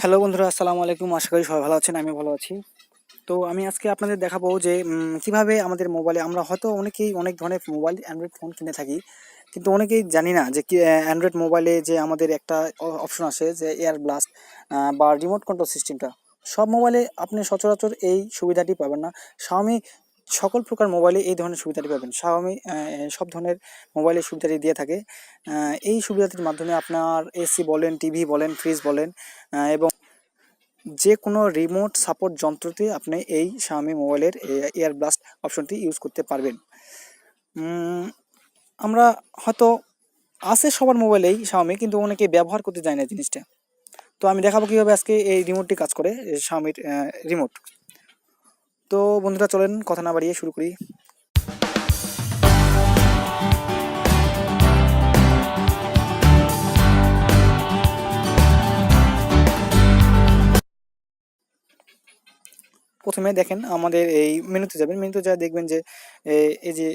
Hello বন্ধুরা, আসসালামু আলাইকুম। আশা করি সবাই ভালো আছেন, আমি ভালো আছি। তো আমি আজকে আপনাদের দেখাবো যে কিভাবে আমাদের মোবাইলে আমরা হয়তো অনেকেই অনেক ধরনের মোবাইল অ্যান্ড্রয়েড ফোন কিনে থাকি, কিন্তু অনেকেই জানি না যে কি অ্যান্ড্রয়েড মোবাইলে যে আমাদের একটা অপশন আছে যে এয়ার ব্লাস্ট বা রিমোট কন্ট্রোল সিস্টেমটা। সব মোবাইলে আপনি সচরাচর এই সুবিধাটি পাবেন না। শাওমি সকল প্রকার মোবাইলে এই ধরনের সুবিধাটি পাবেন। শাওমি সব ধরনের মোবাইলের সুবিধাটি দিয়ে থাকে। এই সুবিধাটির মাধ্যমে আপনার এসি বলেন, টিভি বলেন, ফ্রিজ বলেন এবং যে কোনো রিমোট সাপোর্ট যন্ত্রতে আপনি এই Xiaomi মোবাইলের এয়ার ব্লাস্ট অপশনটি ইউজ করতে পারবেন। উম, আমরা হয়তো আছে সবার মোবাইলেই Xiaomi, কিন্তু অনেকে ব্যবহার করতে যায় না জিনিসটা। তো আমি দেখাবো কিভাবে আজকে এই রিমোটটি কাজ করে, Xiaomiর রিমোট। তো বন্ধুরা, চলেন কথা না বাড়িয়ে শুরু করি। প্রথমে দেখেন আমাদের এই মেনুতে যাবেন, মেনুতে যা দেখবেন যে এই যে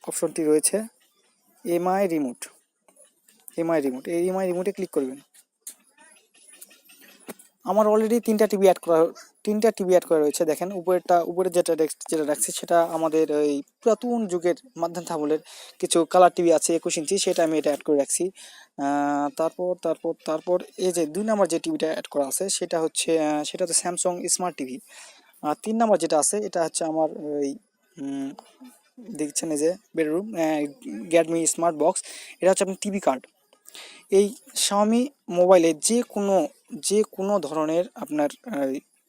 অপশনটি রয়েছে এমআই রিমোট। এই এমআই রিমোটে ক্লিক করবেন। আমার অলরেডি তিনটা টিভি অ্যাড করা রয়েছে। দেখেন উপরে যেটা রাখছি সেটা আমাদের ওই পুরাতন যুগের মাধ্যম আমলের কিছু কালার টিভি আছে 21 ইঞ্চি, সেটা আমি এটা অ্যাড করে রাখছি। তারপর এই যে 2 নম্বর যে টিভিটা অ্যাড করা আছে সেটা হচ্ছে স্যামসাং স্মার্ট টিভি। আর 3 নম্বর যেটা আছে এটা হচ্ছে আমার ওই দেখছেন এই যে বেডরুম গ্যাডমি স্মার্ট বক্স। এটা হচ্ছে আপনার টিভি কার্ড। এই Xiaomi মোবাইলে যে কোনো ধরনের আপনার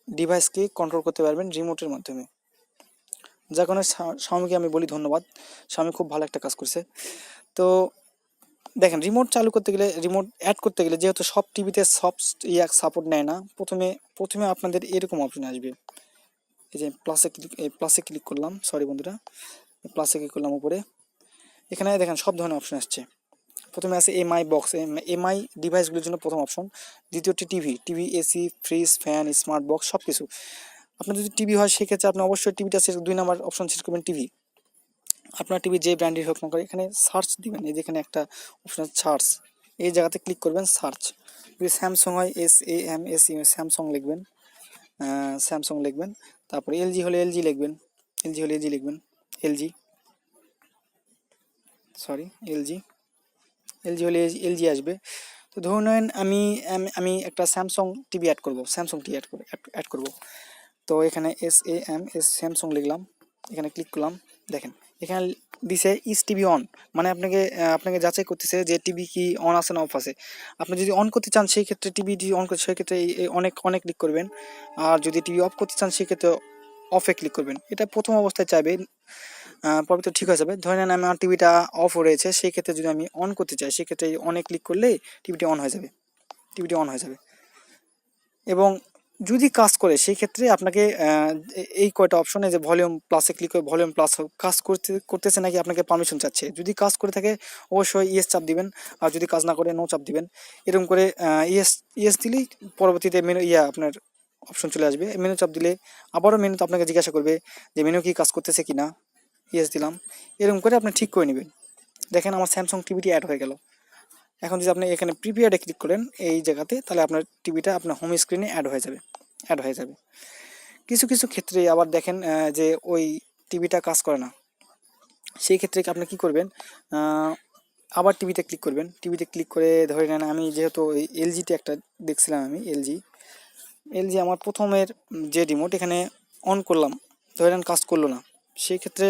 ডিভাইসকে কন্ট্রোল করতে পারবেন রিমোটের মাধ্যমে। যার কারণে Xiaomiকে আমি বলি ধন্যবাদ। Xiaomi খুব ভালো একটা কাজ করছে। তো দেখেন, রিমোট অ্যাড করতে গেলে যেহেতু সব টিভিতে সব সাপোর্ট নেয় না, প্রথমে আপনাদের এরকম অপশন আসবে। এই যে প্লাসে ক্লিক করলাম, সরি বন্ধুরা, প্লাসে ক্লিক করলাম উপরে। এখানে দেখেন সব ধরনের অপশন আসছে। প্রথমে আছে এমআই বক্স, এমআই ডিভাইসগুলোর জন্য প্রথম অপশন। দ্বিতীয়টি TV, AC, fridge, fan, smart box সব কিছু। আপনার যদি টিভি হয় সেক্ষেত্রে আপনি অবশ্যই টিভিটা 2 নম্বর অপশন সিলেক্ট করবেন টিভি। আপনার টিভি যে ব্র্যান্ডের হোক না করে এখানে সার্চ দিবেন। এই যেখানে একটা অপশন আছে সার্চ, এই জায়গাতে ক্লিক করবেন সার্চ। যদি স্যামসাং হয় SAMSU স্যামসাং লিখবেন, স্যামসাং লিখবেন। তারপরে এলজি লিখবেন, এলজি, সরি এলজি, এলজি আসবে। তো ধরুন আমি আমি একটা স্যামসাং টিভি অ্যাড করব। তো এখানে স্যামসাং লিখলাম, এখানে ক্লিক করলাম। দেখেন এখানে দিছে ইস টিভি অন, মানে আপনাকে যাচাই করতেছে যে টিভি কি অন আছে না অফ আছে। আপনি যদি অন করতে চান সেই ক্ষেত্রে টিভিটি অন করতে, সেই ক্ষেত্রে অনেক ক্লিক করবেন। আর যদি টিভি অফ করতে চান সেই ক্ষেত্রে অফে ক্লিক করবেন। এটা প্রথম অবস্থায় চাইবে, পরে তো ঠিক হয়ে যাবে। ধরে নেন আমার টিভিটা অফ রয়েছে, সেই ক্ষেত্রে যদি আমি অন করতে চাই সেক্ষেত্রে অনে ক্লিক করলেই টিভিটি অন হয়ে যাবে। এবং যদি কাজ করে সেই ক্ষেত্রে আপনাকে এই কয়টা অপশনে যে ভলিউম প্লাসে ক্লিক করে ভলিউম প্লাস কাজ করতেছে নাকি আপনাকে পারমিশন চাচ্ছে। যদি কাজ করে থাকে অবশ্যই ইয়েস চাপ দিবেন, আর যদি কাজ না করে নো চাপ দিবেন। এরকম করে ইয়েস দিলেই পরবর্তীতে আপনার অপশন চলে আসবে। মেনু চাপ দিলে আবারও মেনুতে আপনাকে জিজ্ঞাসা করবে যে মেনু কি কাজ করতেছে কিনা। ইয়েস দিলাম। এরকম করে আপনি ঠিক করে নেবেন। দেখেন আমার স্যামসাং টিভিটি অ্যাড হয়ে গেল। এখন যদি আপনি এখানে প্রিপেয়ারে ক্লিক করেন এই জায়গাতে, তাহলে আপনার টিভিটা আপনার হোম স্ক্রিনে অ্যাড হয়ে যাবে। কিছু ক্ষেত্রে আবার দেখেন যে ওই টিভিটা কাজ করে না। সেই ক্ষেত্রে আপনি কি করবেন, আবার টিভিতে ক্লিক করে ধরে নেন আমি যেহেতু ওই এলজিতে একটা দেখছিলাম, আমি এলজি আমার প্রথমের যে রিমোট এখানে অন করলাম, ধরে নেন কাজ করলো না। সেই ক্ষেত্রে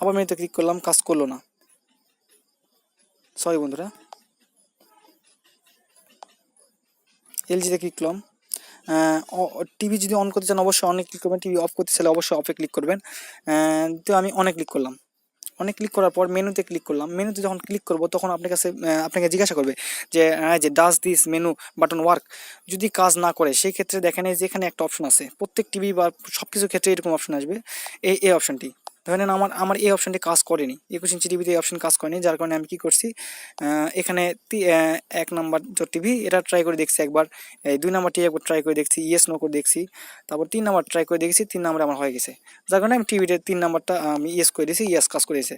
আবার মেনুতে ক্লিক করলাম, কাজ করলো না, সরি বন্ধুরা, এলজিতে ক্লিক করলাম। টিভি যদি অন করতে চান অবশ্যই অনে ক্লিক করবেন, টিভি অফ করতে চাইলে অবশ্যই অফে ক্লিক করবেন। তো আমি অনেক ক্লিক করলাম। অনেক ক্লিক করার পর মেনুতে ক্লিক করলাম। মেনুতে যখন ক্লিক করব তখন আপনাকে জিজ্ঞাসা করবে যে does this menu button work. যদি কাজ না করে সেই ক্ষেত্রে দেখেন এই যে এখানে একটা অপশন আছে, প্রত্যেক টিভি বা সব কিছু ক্ষেত্রে এরকম অপশন আসবে। এই অপশনটি ধরে নেন আমার এই অপশনটি কাজ করেনি, 21 ইঞ্চি টিভিতে এই অপশন কাজ করেনি। যার কারণে আমি কি করছি, এখানে 1 নম্বর যে টিভি এটা ট্রাই করে দেখছি একবার, 2 নম্বরটি একবার ট্রাই করে দেখছি, ইয়েস নো করে দেখছি, তারপর 3 নম্বর ট্রাই করে দেখছি, 3 নম্বরে আমার হয়ে গেছে। যার কারণে আমি টিভিতে 3 নম্বরটা আমি ইয়েস করে দিয়েছি, ইয়েস কাজ করেছে।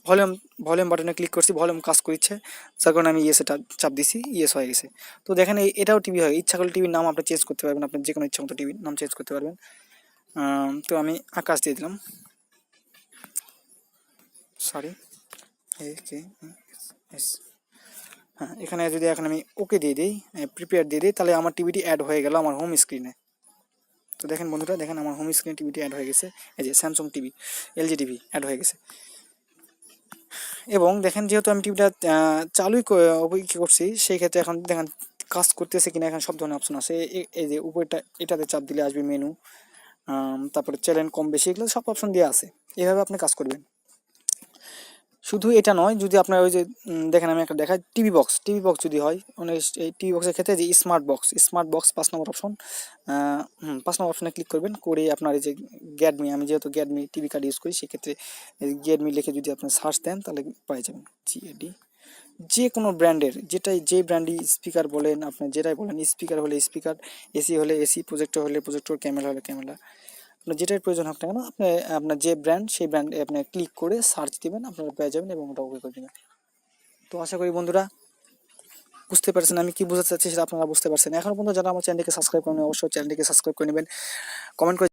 ভলিউম ভলিউম বাটনে ক্লিক করছি, ভলিউম কাজ করছে, যার কারণে আমি ইয়েসে চাপ দিছি, ইয়েস হয়ে গেছে। তো দেখেন এটাও টিভি হয়, ইচ্ছা করলে টিভির নাম আপনি চেঞ্জ করতে পারবেন, আপনি যে কোনো ইচ্ছা মতো টিভির নাম চেঞ্জ করতে পারবেন। তো আমি আকাশ দিয়ে দিলাম, সরি, কে এস। হ্যাঁ, এখানে যদি এখন আমি ওকে দিয়ে দিই, প্রিপেয়ার দিয়ে দিই, তাহলে আমার টিভিটি অ্যাড হয়ে গেল আমার হোম স্ক্রিনে। তো দেখেন বন্ধুরা, দেখেন আমার হোম স্ক্রিনে টিভিটি অ্যাড হয়ে গেছে, এই যে Samsung TV, LG TV add হয়ে গেছে। এবং দেখেন যেহেতু আমি টিভিটা চালুই কী করছি, সেই ক্ষেত্রে এখন দেখেন কাজ করতেছে কিনা, এখানে সব ধরনের অপশন আছে। এই যে উপরটা, এটাতে চাপ দিলে আসবে মেনু, তারপরে চ্যানেল কম বেশি, এগুলো সব অপশন দেওয়া আছে, এভাবে আপনি কাজ করবেন। শুধু এটা নয়, যদি আপনার ওই যে দেখেন আমি একটা দেখাই, টিভি বক্স যদি হয়, মানে এই টিভি বক্সের ক্ষেত্রে যে স্মার্ট বক্স 5 নম্বর অপশন, 5 নম্বর অপশনে ক্লিক করবেন, করে আপনার এই যে গ্যাডমি, আমি যেহেতু গ্যাডমি টিভি কার্ড ইউজ করি, সেক্ষেত্রে গ্যাডমি লিখে যদি আপনি সার্চ দেন তাহলে পেয়ে যাবেন, জিএডি। যে কোনো ব্র্যান্ডের, যে ব্র্যান্ডই স্পিকার বলেন, আপনি যেটাই বলেন, স্পিকার হলে স্পিকার, এসি হলে এসি, প্রজেক্টর হলে প্রজেক্টর, ক্যামেরা হলে ক্যামেরা, আপনার যেটার প্রয়োজন হোক না কেন, আপনি আপনার যে ব্র্যান্ড, সেই ব্র্যান্ডে আপনি ক্লিক করে সার্চ দিবেন, আপনারা পেয়ে যাবেন এবং ওটা ওকে করে দেবেন। তো আশা করি বন্ধুরা বুঝতে পারছেন আমি কি বোঝাতে চাচ্ছি, সেটা আপনারা বুঝতে পারছেন। এখনো পর্যন্ত যারা আমার চ্যানেলটিকে সাবস্ক্রাইব করেন, অবশ্যই চ্যানেলটিকে সাবস্ক্রাইব করে নেবেন, কমেন্ট করে